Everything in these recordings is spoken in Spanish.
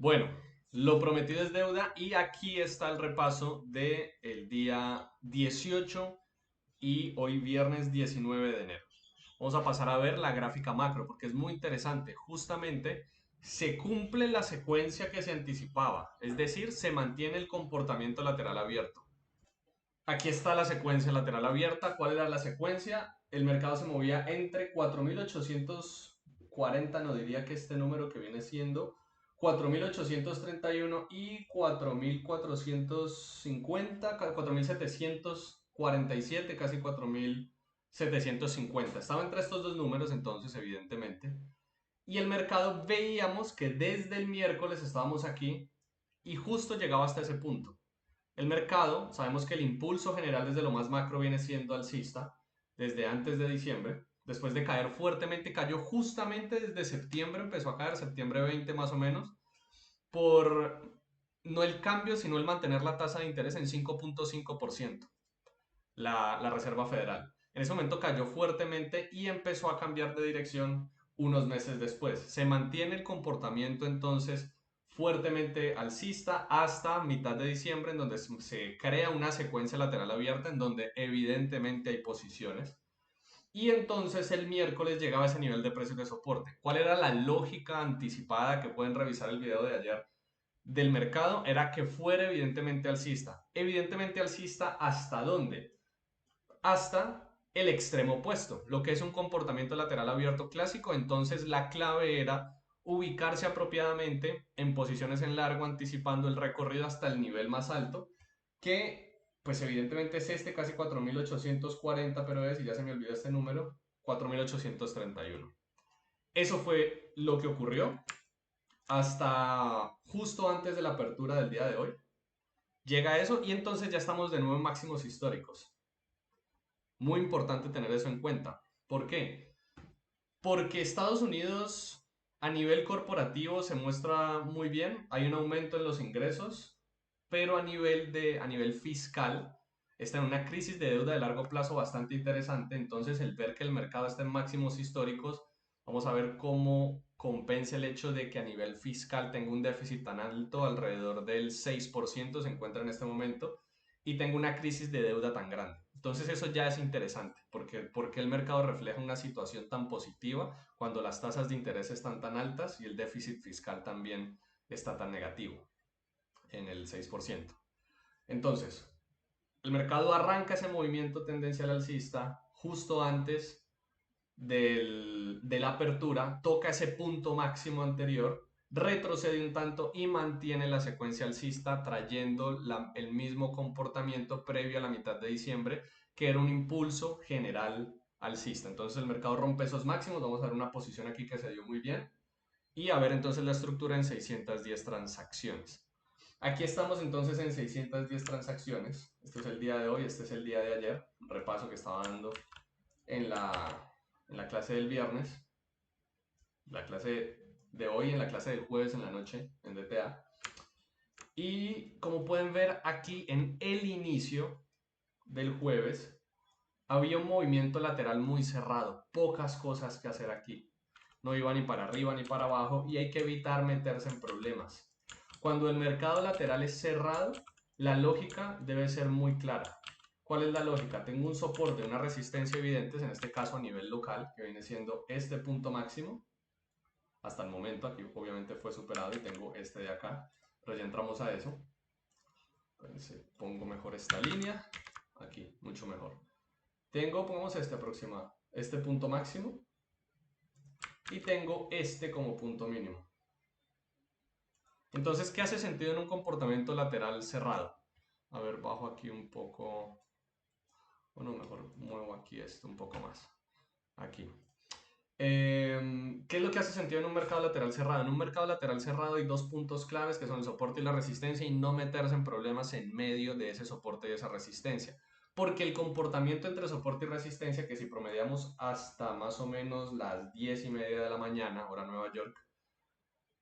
Bueno, lo prometido es deuda y aquí está el repaso del día 18 y hoy viernes 19 de enero. Vamos a pasar a ver la gráfica macro porque es muy interesante. Justamente se cumple la secuencia que se anticipaba, es decir, se mantiene el comportamiento lateral abierto. Aquí está la secuencia lateral abierta. ¿Cuál era la secuencia? El mercado se movía entre 4.840, no diría que este número que viene siendo 4.831 y 4.450, 4.747, casi 4.750. Estaba entre estos dos números entonces, evidentemente. Y el mercado veíamos que desde el miércoles estábamos aquí y justo llegaba hasta ese punto. El mercado, sabemos que el impulso general desde lo más macro viene siendo alcista desde antes de diciembre. Después de caer fuertemente, cayó justamente desde septiembre, empezó a caer, septiembre 20 más o menos, por no el cambio, sino el mantener la tasa de interés en 5.5%, la Reserva Federal. En ese momento cayó fuertemente y empezó a cambiar de dirección unos meses después. Se mantiene el comportamiento entonces fuertemente alcista hasta mitad de diciembre, en donde se crea una secuencia lateral abierta, en donde evidentemente hay posiciones. Y entonces el miércoles llegaba a ese nivel de precios de soporte. ¿Cuál era la lógica anticipada que pueden revisar el video de ayer del mercado? Era que fuera evidentemente alcista. Evidentemente alcista, ¿hasta dónde? Hasta el extremo opuesto, lo que es un comportamiento lateral abierto clásico. Entonces la clave era ubicarse apropiadamente en posiciones en largo, anticipando el recorrido hasta el nivel más alto, que pues evidentemente es este, casi 4.840, pero es, y ya se me olvidó este número, 4.831. Eso fue lo que ocurrió hasta justo antes de la apertura del día de hoy. Llega eso y entonces ya estamos de nuevo en máximos históricos. Muy importante tener eso en cuenta. ¿Por qué? Porque Estados Unidos a nivel corporativo se muestra muy bien, hay un aumento en los ingresos, pero a nivel fiscal está en una crisis de deuda de largo plazo bastante interesante. Entonces el ver que el mercado está en máximos históricos, vamos a ver cómo compensa el hecho de que a nivel fiscal tenga un déficit tan alto, alrededor del 6% se encuentra en este momento, y tengo una crisis de deuda tan grande. Entonces eso ya es interesante, porque el mercado refleja una situación tan positiva cuando las tasas de interés están tan altas y el déficit fiscal también está tan negativo, en el 6%. Entonces, el mercado arranca ese movimiento tendencial alcista justo antes de la apertura, toca ese punto máximo anterior, retrocede un tanto y mantiene la secuencia alcista, trayendo el mismo comportamiento previo a la mitad de diciembre, que era un impulso general alcista. Entonces el mercado rompe esos máximos, vamos a ver una posición aquí que se dio muy bien, y a ver entonces la estructura en 610 transacciones. Aquí estamos entonces en 610 transacciones. Este es el día de hoy, este es el día de ayer, un repaso que estaba dando en la clase del viernes, la clase de hoy, en la clase del jueves en la noche en DTA. Y como pueden ver aquí en el inicio del jueves, había un movimiento lateral muy cerrado, pocas cosas que hacer aquí. No iba ni para arriba ni para abajo y hay que evitar meterse en problemas. Cuando el mercado lateral es cerrado, la lógica debe ser muy clara. ¿Cuál es la lógica? Tengo un soporte, una resistencia evidentes, en este caso a nivel local, que viene siendo este punto máximo. Hasta el momento, aquí obviamente fue superado y tengo este de acá, pero ya entramos a eso. Entonces, pongo mejor esta línea, aquí, mucho mejor. Tengo, pongamos este aproximado, este punto máximo, y tengo este como punto mínimo. Entonces, ¿qué hace sentido en un comportamiento lateral cerrado? A ver, bajo aquí un poco, bueno, mejor muevo aquí esto un poco más, aquí. ¿Qué es lo que hace sentido en un mercado lateral cerrado? En un mercado lateral cerrado hay dos puntos claves que son el soporte y la resistencia, y no meterse en problemas en medio de ese soporte y esa resistencia. Porque el comportamiento entre soporte y resistencia, que si promediamos hasta más o menos las 10:30 de la mañana, hora Nueva York,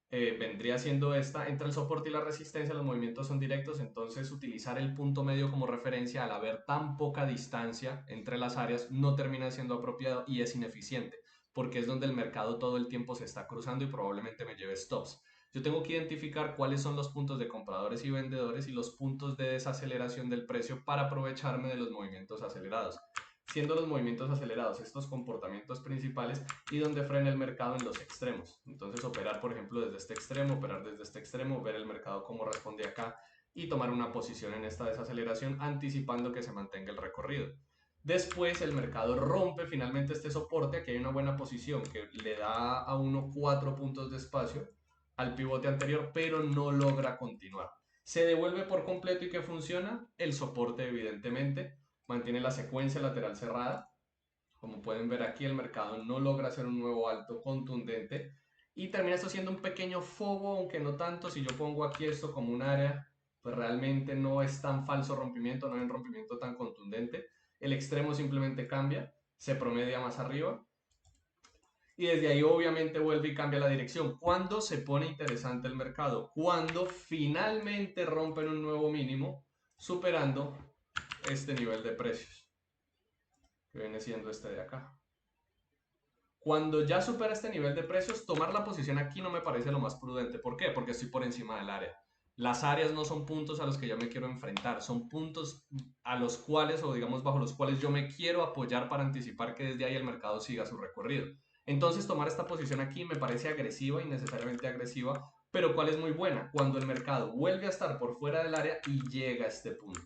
vendría siendo esta, entre el soporte y la resistencia los movimientos son directos. Entonces utilizar el punto medio como referencia al haber tan poca distancia entre las áreas no termina siendo apropiado y es ineficiente, porque es donde el mercado todo el tiempo se está cruzando y probablemente me lleve stops. yo tengo que identificar cuáles son los puntos de compradores y vendedores y los puntos de desaceleración del precio para aprovecharme de los movimientos acelerados, siendo los movimientos acelerados estos comportamientos principales y donde frena el mercado en los extremos. Entonces operar, por ejemplo, desde este extremo, operar desde este extremo, ver el mercado cómo responde acá y tomar una posición en esta desaceleración anticipando que se mantenga el recorrido. Después el mercado rompe finalmente este soporte, aquí hay una buena posición que le da a uno 4 puntos de espacio al pivote anterior, pero no logra continuar. Se devuelve por completo y que funciona el soporte evidentemente, mantiene la secuencia lateral cerrada. Como pueden ver aquí el mercado no logra hacer un nuevo alto contundente y termina esto siendo un pequeño fobo, aunque no tanto. Si yo pongo aquí esto como un área, pues realmente no es tan falso rompimiento, no hay un rompimiento tan contundente. El extremo simplemente cambia, se promedia más arriba y desde ahí obviamente vuelve y cambia la dirección. ¿Cuándo se pone interesante el mercado? Cuando finalmente rompen un nuevo mínimo superando este nivel de precios, que viene siendo este de acá. Cuando ya supera este nivel de precios, tomar la posición aquí no me parece lo más prudente. ¿Por qué? Porque estoy por encima del área. Las áreas no son puntos a los que yo me quiero enfrentar, son puntos a los cuales, o digamos bajo los cuales yo me quiero apoyar para anticipar que desde ahí el mercado siga su recorrido. Entonces tomar esta posición aquí me parece agresiva, innecesariamente agresiva, pero ¿cuál es muy buena? Cuando el mercado vuelve a estar por fuera del área y llega a este punto.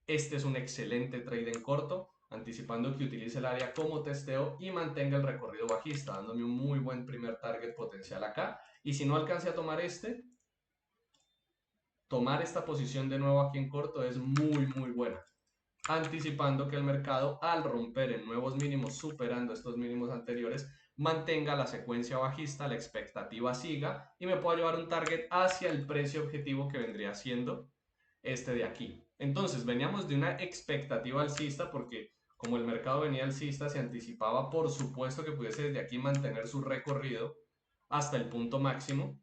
Este es un excelente trade en corto, anticipando que utilice el área como testeo y mantenga el recorrido bajista, dándome un muy buen primer target potencial acá. Y si no alcance a tomar tomar esta posición de nuevo aquí en corto es muy buena, anticipando que el mercado al romper en nuevos mínimos, superando estos mínimos anteriores, mantenga la secuencia bajista, la expectativa siga y me pueda llevar un target hacia el precio objetivo que vendría siendo este de aquí. Entonces veníamos de una expectativa alcista porque como el mercado venía alcista se anticipaba por supuesto que pudiese desde aquí mantener su recorrido hasta el punto máximo,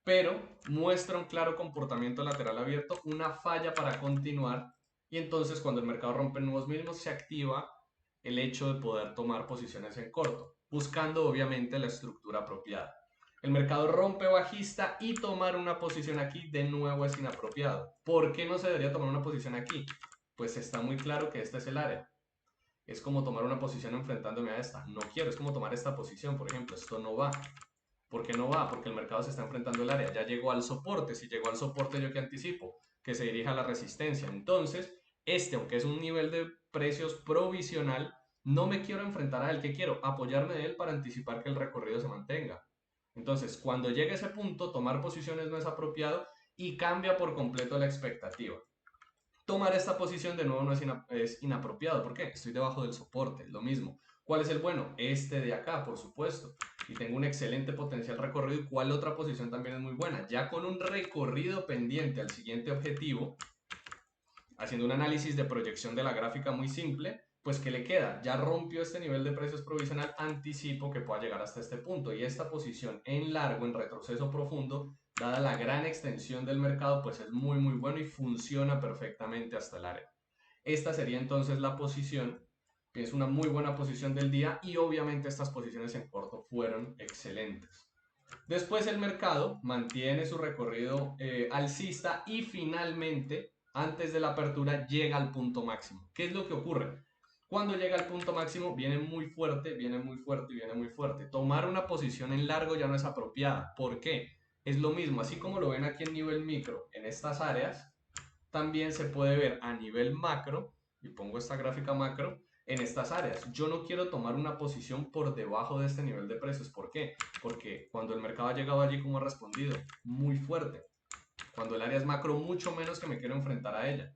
pero muestra un claro comportamiento lateral abierto, una falla para continuar y entonces cuando el mercado rompe nuevos mínimos se activa el hecho de poder tomar posiciones en corto, buscando obviamente la estructura apropiada. El mercado rompe bajista y tomar una posición aquí de nuevo es inapropiado. ¿Por qué no se debería tomar una posición aquí? Pues está muy claro que este es el área. Es como tomar una posición enfrentándome a esta. No quiero, es como tomar esta posición, por ejemplo. Esto no va. ¿Por qué no va? Porque el mercado se está enfrentando al área. Ya llegó al soporte. Si llegó al soporte, ¿yo qué anticipo? Que se dirija a la resistencia. Entonces, aunque es un nivel de precios provisional, no me quiero enfrentar a él. ¿Qué quiero? Apoyarme de él para anticipar que el recorrido se mantenga. Entonces, cuando llegue a ese punto, tomar posiciones no es apropiado y cambia por completo la expectativa. Tomar esta posición de nuevo no es inapropiado. ¿Por qué? Estoy debajo del soporte, lo mismo. ¿Cuál es el bueno? Este de acá, por supuesto. Y tengo un excelente potencial recorrido. ¿Cuál otra posición también es muy buena? Ya con un recorrido pendiente al siguiente objetivo, haciendo un análisis de proyección de la gráfica muy simple, pues ¿qué le queda? Ya rompió este nivel de precios provisional, anticipo que pueda llegar hasta este punto. Y esta posición en largo, en retroceso profundo, dada la gran extensión del mercado, pues es muy bueno y funciona perfectamente hasta el área. Esta sería entonces la posición, que es una muy buena posición del día y obviamente estas posiciones en corto fueron excelentes. Después el mercado mantiene su recorrido alcista y finalmente, antes de la apertura, llega al punto máximo. ¿Qué es lo que ocurre? Cuando llega al punto máximo, viene muy fuerte, viene muy fuerte y viene muy fuerte. Tomar una posición en largo ya no es apropiada. ¿Por qué? Es lo mismo, así como lo ven aquí en nivel micro, en estas áreas, también se puede ver a nivel macro, y pongo esta gráfica macro, en estas áreas. Yo no quiero tomar una posición por debajo de este nivel de precios. ¿Por qué? Porque cuando el mercado ha llegado allí, ¿cómo ha respondido? Muy fuerte. Cuando el área es macro, mucho menos que me quiero enfrentar a ella.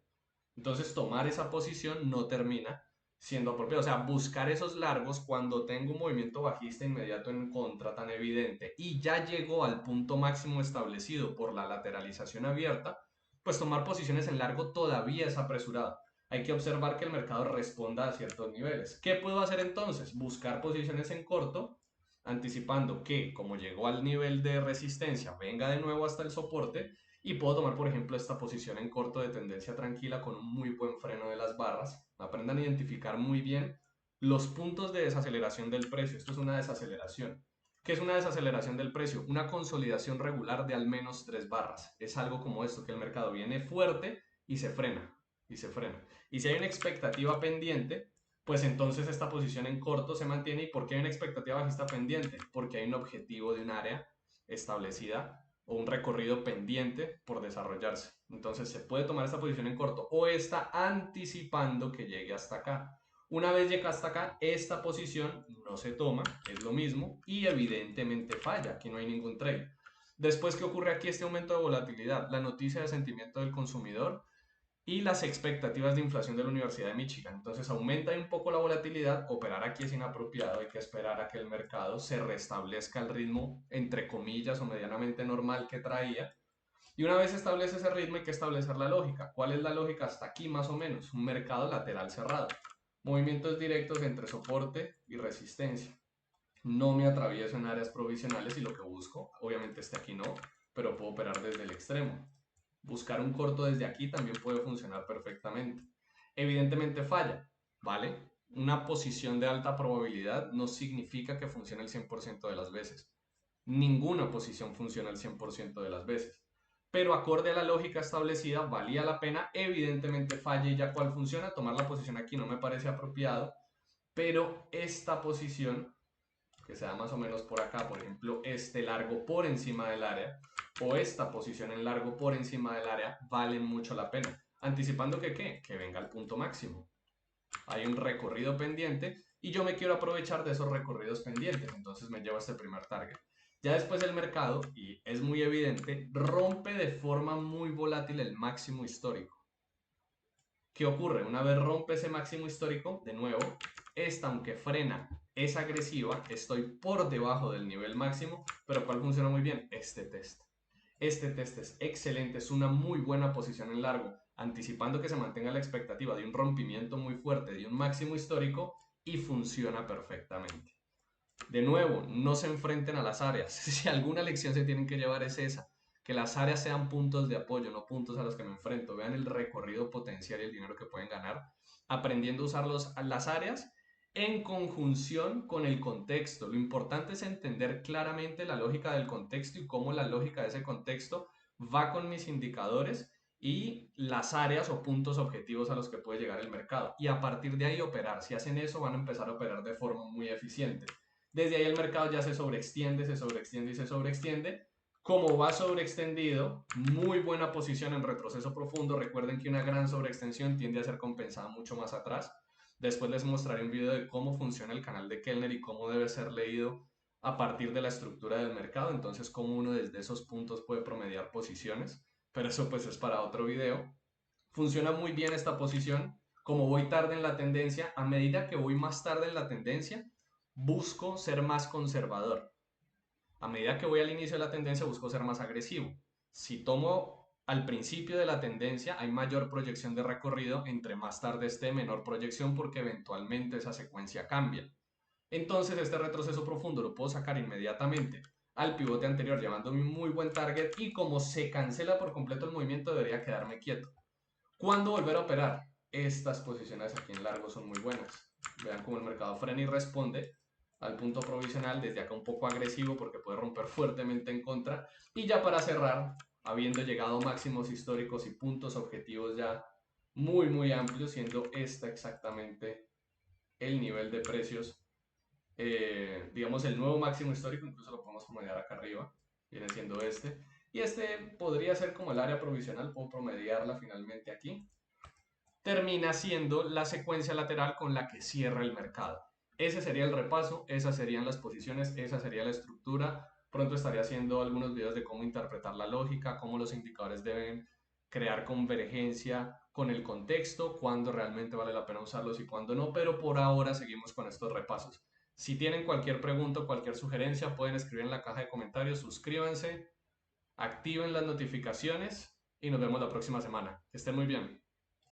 Entonces, tomar esa posición no termina siendo apropiado. O sea, buscar esos largos cuando tengo un movimiento bajista inmediato en contra tan evidente y ya llegó al punto máximo establecido por la lateralización abierta, pues tomar posiciones en largo todavía es apresurado. Hay que observar que el mercado responda a ciertos niveles. ¿Qué puedo hacer entonces? Buscar posiciones en corto, anticipando que como llegó al nivel de resistencia, venga de nuevo hasta el soporte y puedo tomar, por ejemplo, esta posición en corto de tendencia tranquila con un muy buen freno de las barras. Aprendan a identificar muy bien los puntos de desaceleración del precio. Esto es una desaceleración. ¿Qué es una desaceleración del precio? Una consolidación regular de al menos 3 barras. Es algo como esto, que el mercado viene fuerte y se frena, y se frena. Y si hay una expectativa pendiente, pues entonces esta posición en corto se mantiene. ¿Y por qué hay una expectativa bajista pendiente? Porque hay un objetivo de un área establecida o un recorrido pendiente por desarrollarse. Entonces se puede tomar esta posición en corto o está anticipando que llegue hasta acá. Una vez llega hasta acá, esta posición no se toma, es lo mismo, y evidentemente falla, aquí no hay ningún trade. Después, ¿qué ocurre aquí? Este aumento de volatilidad, la noticia de sentimiento del consumidor y las expectativas de inflación de la Universidad de Michigan. Entonces aumenta un poco la volatilidad, operar aquí es inapropiado, hay que esperar a que el mercado se restablezca al ritmo, entre comillas, o medianamente normal que traía. Y una vez se establece ese ritmo hay que establecer la lógica. ¿Cuál es la lógica hasta aquí más o menos? Un mercado lateral cerrado. Movimientos directos entre soporte y resistencia. No me atravieso en áreas provisionales y lo que busco, obviamente este aquí no, pero puedo operar desde el extremo. Buscar un corto desde aquí también puede funcionar perfectamente. Evidentemente falla, ¿vale? Una posición de alta probabilidad no significa que funcione el 100% de las veces. Ninguna posición funciona el 100% de las veces. Pero acorde a la lógica establecida, valía la pena. Evidentemente falla y ya cuál funciona. Tomar la posición aquí no me parece apropiado. Pero esta posición, que sea más o menos por acá, por ejemplo, este largo por encima del área, o esta posición en largo por encima del área, valen mucho la pena. Anticipando que ¿qué? Que venga al punto máximo. Hay un recorrido pendiente y yo me quiero aprovechar de esos recorridos pendientes, entonces me llevo a este primer target. Ya después el mercado, y es muy evidente, rompe de forma muy volátil el máximo histórico. ¿Qué ocurre? Una vez rompe ese máximo histórico, de nuevo, esta aunque frena es agresiva, estoy por debajo del nivel máximo, pero ¿cuál funciona muy bien? Este test. Este test es excelente, es una muy buena posición en largo, anticipando que se mantenga la expectativa de un rompimiento muy fuerte de un máximo histórico y funciona perfectamente. De nuevo, no se enfrenten a las áreas. Si alguna lección se tienen que llevar es esa, que las áreas sean puntos de apoyo, no puntos a los que me enfrento. Vean el recorrido potencial y el dinero que pueden ganar, aprendiendo a usar las áreas en conjunción con el contexto. Lo importante es entender claramente la lógica del contexto y cómo la lógica de ese contexto va con mis indicadores y las áreas o puntos objetivos a los que puede llegar el mercado. Y a partir de ahí operar. Si hacen eso, van a empezar a operar de forma muy eficiente. Desde ahí el mercado ya se sobreextiende, se sobreextiende y se sobreextiende. Como va sobreextendido, muy buena posición en retroceso profundo. Recuerden que una gran sobreextensión tiende a ser compensada mucho más atrás. Después les mostraré un video de cómo funciona el canal de Kellner y cómo debe ser leído a partir de la estructura del mercado. Entonces, cómo uno desde esos puntos puede promediar posiciones. Pero eso pues es para otro video. Funciona muy bien esta posición. Como voy tarde en la tendencia, a medida que voy más tarde en la tendencia, busco ser más conservador. A medida que voy al inicio de la tendencia, busco ser más agresivo. Si tomo al principio de la tendencia, hay mayor proyección de recorrido, entre más tarde esté, menor proyección porque eventualmente esa secuencia cambia. Entonces este retroceso profundo lo puedo sacar inmediatamente al pivote anterior llevándome un muy buen target y como se cancela por completo el movimiento debería quedarme quieto. ¿Cuándo volver a operar? Estas posiciones aquí en largo son muy buenas. Vean cómo el mercado frena y responde al punto provisional, desde acá un poco agresivo porque puede romper fuertemente en contra. Y ya para cerrar, habiendo llegado máximos históricos y puntos objetivos ya muy amplios, siendo este exactamente el nivel de precios, digamos el nuevo máximo histórico, incluso lo podemos promediar acá arriba, viene siendo este. Y este podría ser como el área provisional, puedo promediarla finalmente aquí. Termina siendo la secuencia lateral con la que cierra el mercado. Ese sería el repaso, esas serían las posiciones, esa sería la estructura. Pronto estaré haciendo algunos videos de cómo interpretar la lógica, cómo los indicadores deben crear convergencia con el contexto, cuándo realmente vale la pena usarlos y cuándo no, pero por ahora seguimos con estos repasos. Si tienen cualquier pregunta o cualquier sugerencia, pueden escribir en la caja de comentarios, suscríbanse, activen las notificaciones y nos vemos la próxima semana. Que estén muy bien.